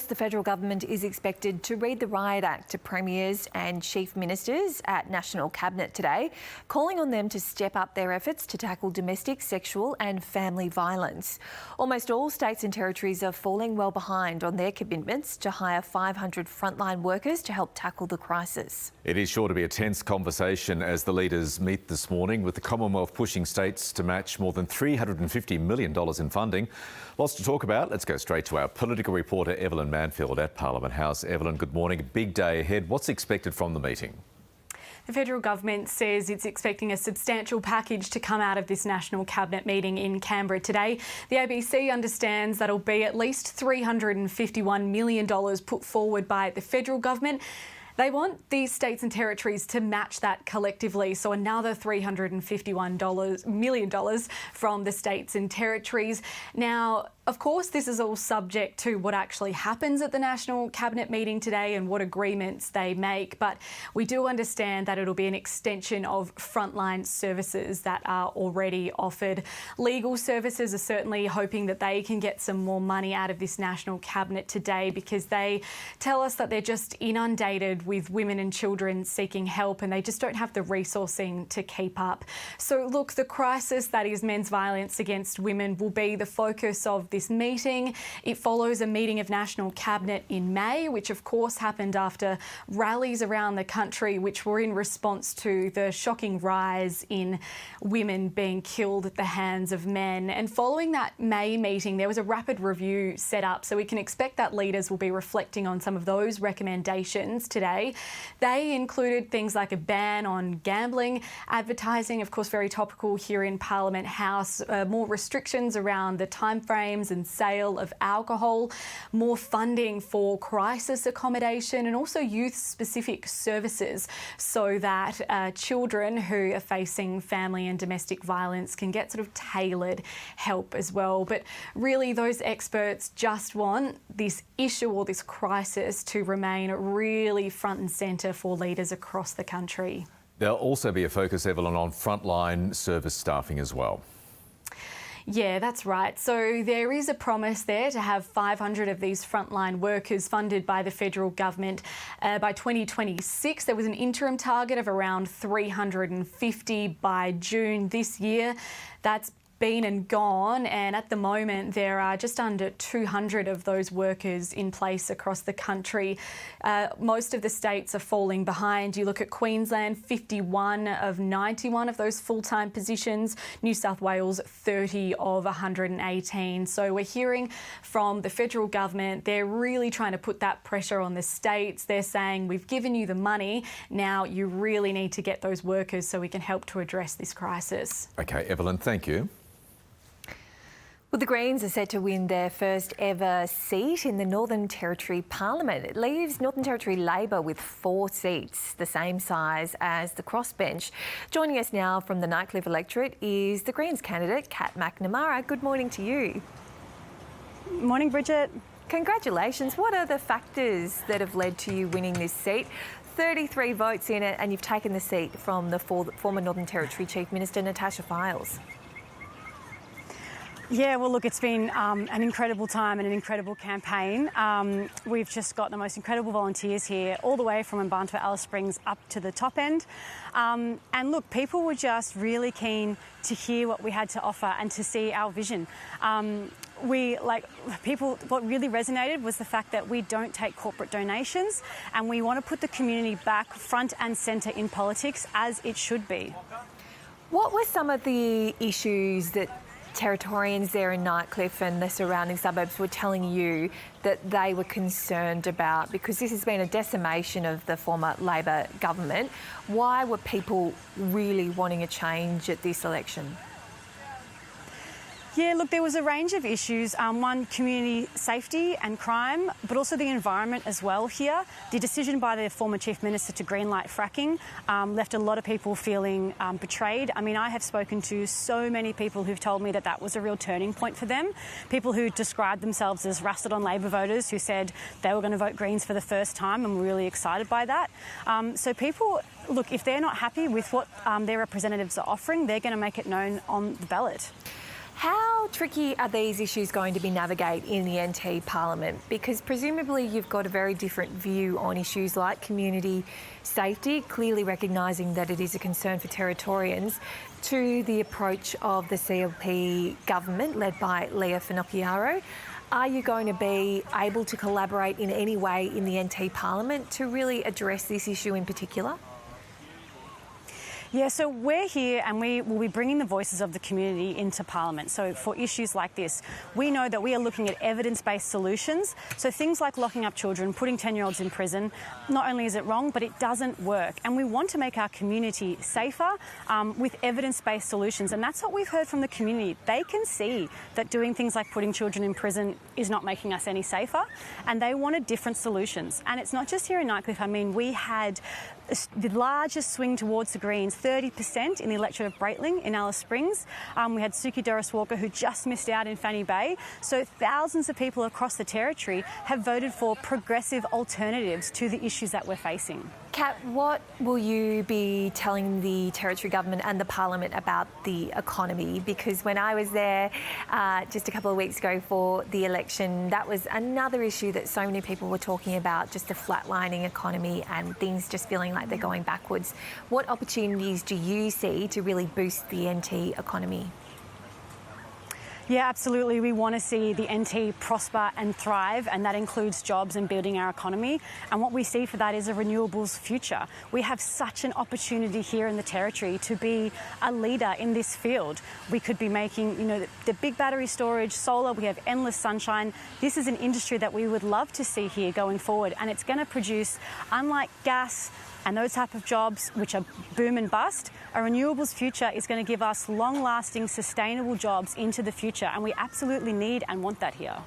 the federal government is expected to read the Riot Act to premiers and chief ministers at National Cabinet today, calling on them to step up their efforts to tackle domestic, sexual and family violence. Almost all states and territories are falling well behind on their commitments to hire 500 frontline workers to help tackle the crisis. It is sure to be a tense conversation as the leaders meet this morning, with the Commonwealth pushing states to match more than $350 million in funding. Lots to talk about. Let's go straight to our political reporter Evelyn Manfield at Parliament House. Evelyn, good morning. A big day ahead. What's expected from the meeting? The federal government says it's expecting a substantial package to come out of this National Cabinet meeting in Canberra today. The ABC understands that'll be at least $351 million put forward by the federal government. They want these states and territories to match that collectively, so another $351 million from the states and territories. Now, of course, this is all subject to what actually happens at the National Cabinet meeting today and what agreements they make, but we do understand that it'll be an extension of frontline services that are already offered. Legal services are certainly hoping that they can get some more money out of this National Cabinet today, because they tell us that they're just inundated with women and children seeking help and they just don't have the resourcing to keep up. So look, the crisis that is men's violence against women will be the focus of this meeting. It follows a meeting of National Cabinet in May, which of course happened after rallies around the country which were in response to the shocking rise in women being killed at the hands of men. And following that May meeting, there was a rapid review set up, so we can expect that leaders will be reflecting on some of those recommendations today. They included things like a ban on gambling, advertising, of course very topical here in Parliament House, more restrictions around the timeframes and sale of alcohol, more funding for crisis accommodation and also youth-specific services so that children who are facing family and domestic violence can get sort of tailored help as well. But really those experts just want this issue or this crisis to remain really front and centre for leaders across the country. There'll also be a focus, Evelyn, on frontline service staffing as well. Yeah, that's right. So there is a promise there to have 500 of these frontline workers funded by the federal government by 2026. There was an interim target of around 350 by June this year. That's been and gone, and at the moment there are just under 200 of those workers in place across the country. Most of the states are falling behind. You look at Queensland, 51 of 91 of those full-time positions. New South Wales, 30 of 118. So we're hearing from the federal government, they're really trying to put that pressure on the states. They're saying, we've given you the money, now you really need to get those workers so we can help to address this crisis. Okay, Evelyn, thank you. Well, the Greens are set to win their first ever seat in the Northern Territory Parliament. It leaves Northern Territory Labor with 4 seats, the same size as the crossbench. Joining us now from the Nightcliff electorate is the Greens candidate, Kat McNamara. Good morning to you. Morning, Bridget. Congratulations. What are the factors that have led to you winning this seat? 33 votes in it, and you've taken the seat from the former Northern Territory Chief Minister, Natasha Fyles. Yeah, well, look, it's been an incredible time and an incredible campaign. We've just got the most incredible volunteers here, all the way from Mbantua Alice Springs up to the top end. And look, people were just really keen to hear what we had to offer and to see our vision. What really resonated was the fact that we don't take corporate donations, and we want to put the community back front and centre in politics, as it should be. What were some of the issues that Territorians there in Nightcliff and the surrounding suburbs were telling you that they were concerned about? Because this has been a decimation of the former Labor government. Why were people really wanting a change at this election? Yeah, look, there was a range of issues. One, community safety and crime, but also the environment as well here. The decision by the former Chief Minister to greenlight fracking left a lot of people feeling betrayed. I mean, I have spoken to so many people who've told me that that was a real turning point for them. People who described themselves as rusted-on Labor voters who said they were going to vote Greens for the first time and were really excited by that. So people, look, if they're not happy with what their representatives are offering, they're going to make it known on the ballot. How tricky are these issues going to be navigated in the NT Parliament? Because presumably you've got a very different view on issues like community safety, clearly recognising that it is a concern for Territorians, to the approach of the CLP government led by Leah Finocchiaro. Are you going to be able to collaborate in any way in the NT Parliament to really address this issue in particular? Yeah, so we're here and we will be bringing the voices of the community into Parliament. So for issues like this, we know that we are looking at evidence-based solutions. So things like locking up children, putting 10-year-olds in prison, not only is it wrong, but it doesn't work. And we want to make our community safer with evidence-based solutions. And that's what we've heard from the community. They can see that doing things like putting children in prison is not making us any safer. And they wanted different solutions. And it's not just here in Nightcliff. I mean, we had the largest swing towards the Greens, 30% in the electorate of Breitling in Alice Springs. We had Suki Doris-Walker, who just missed out in Fanny Bay. So thousands of people across the Territory have voted for progressive alternatives to the issues that we're facing. Kat, what will you be telling the Territory Government and the Parliament about the economy? Because when I was there just a couple of weeks ago for the election, that was another issue that so many people were talking about, just a flatlining economy and things just feeling like they're going backwards. What opportunities do you see to really boost the NT economy? Yeah, absolutely. We want to see the NT prosper and thrive, and that includes jobs and building our economy. And what we see for that is a renewables future. We have such an opportunity here in the Territory to be a leader in this field. We could be making, the big battery storage, solar, we have endless sunshine. This is an industry that we would love to see here going forward, and it's going to produce, unlike gas and those type of jobs which are boom and bust, a renewables future is going to give us long-lasting, sustainable jobs into the future, and we absolutely need and want that here.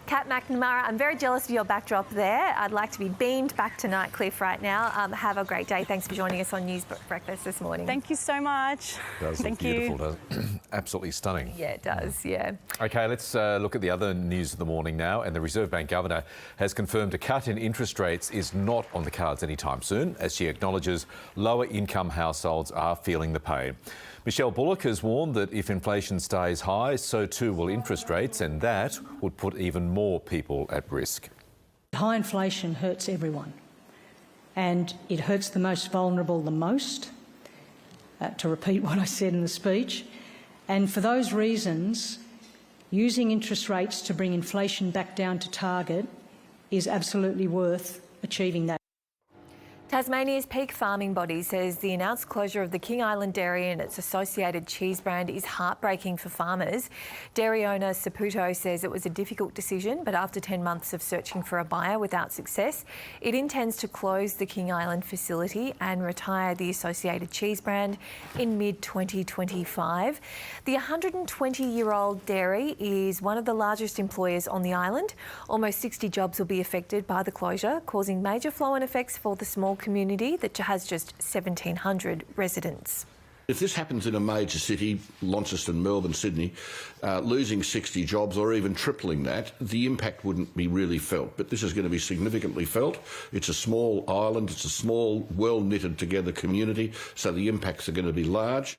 Kat McNamara, I'm very jealous of your backdrop there. I'd like to be beamed back to Nightcliff right now. Have a great day. Thanks for joining us on News Breakfast this morning. Thank you so much. It does look beautiful, doesn't it? Absolutely stunning. Yeah, it does, yeah. OK, let's look at the other news of the morning now. And the Reserve Bank Governor has confirmed a cut in interest rates is not on the cards anytime soon, as she acknowledges lower income households are feeling the pain. Michelle Bullock has warned that if inflation stays high, so too will interest rates, and that would put even more people at risk. High inflation hurts everyone, and it hurts the most vulnerable the most, to repeat what I said in the speech. And for those reasons, using interest rates to bring inflation back down to target is absolutely worth achieving that. Tasmania's peak farming body says the announced closure of the King Island dairy and its associated cheese brand is heartbreaking for farmers. Dairy owner Saputo says it was a difficult decision, but after 10 months of searching for a buyer without success, it intends to close the King Island facility and retire the associated cheese brand in mid-2025. The 120-year-old dairy is one of the largest employers on the island. Almost 60 jobs will be affected by the closure, causing major flow-on effects for the small community that has just 1,700 residents. If this happens in a major city, Launceston, Melbourne, Sydney, losing 60 jobs or even tripling that, the impact wouldn't be really felt. But this is going to be significantly felt. It's a small island, it's a small, well-knitted together community, so the impacts are going to be large.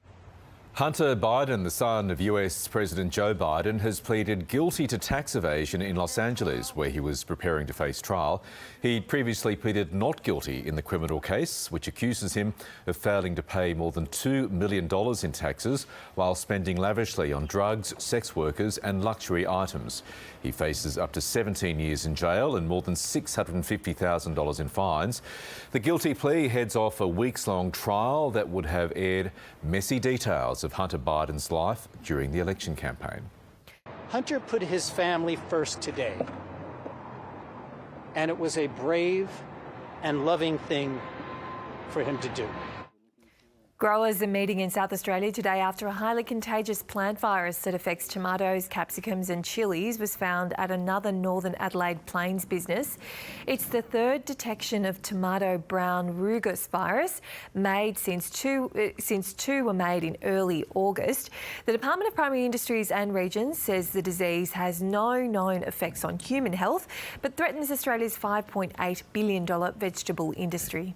Hunter Biden, the son of US President Joe Biden, has pleaded guilty to tax evasion in Los Angeles, where he was preparing to face trial. He'd previously pleaded not guilty in the criminal case, which accuses him of failing to pay more than $2 million in taxes while spending lavishly on drugs, sex workers and luxury items. He faces up to 17 years in jail and more than $650,000 in fines. The guilty plea heads off a weeks-long trial that would have aired messy details of Hunter Biden's life during the election campaign. Hunter put his family first today, and it was a brave and loving thing for him to do. Growers are meeting in South Australia today after a highly contagious plant virus that affects tomatoes, capsicums and chillies was found at another Northern Adelaide Plains business. It's the third detection of tomato brown rugose virus made since two were made in early August. The Department of Primary Industries and Regions says the disease has no known effects on human health, but threatens Australia's $5.8 billion vegetable industry.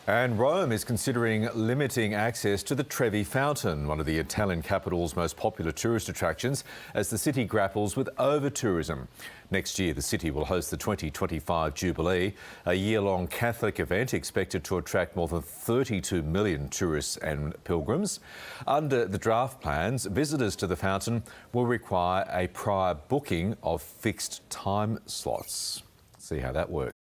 And Rome is considering limiting access to the Trevi Fountain, one of the Italian capital's most popular tourist attractions, as the city grapples with over-tourism. Next year, the city will host the 2025 Jubilee, a year-long Catholic event expected to attract more than 32 million tourists and pilgrims. Under the draft plans, visitors to the fountain will require a prior booking of fixed time slots. See how that works.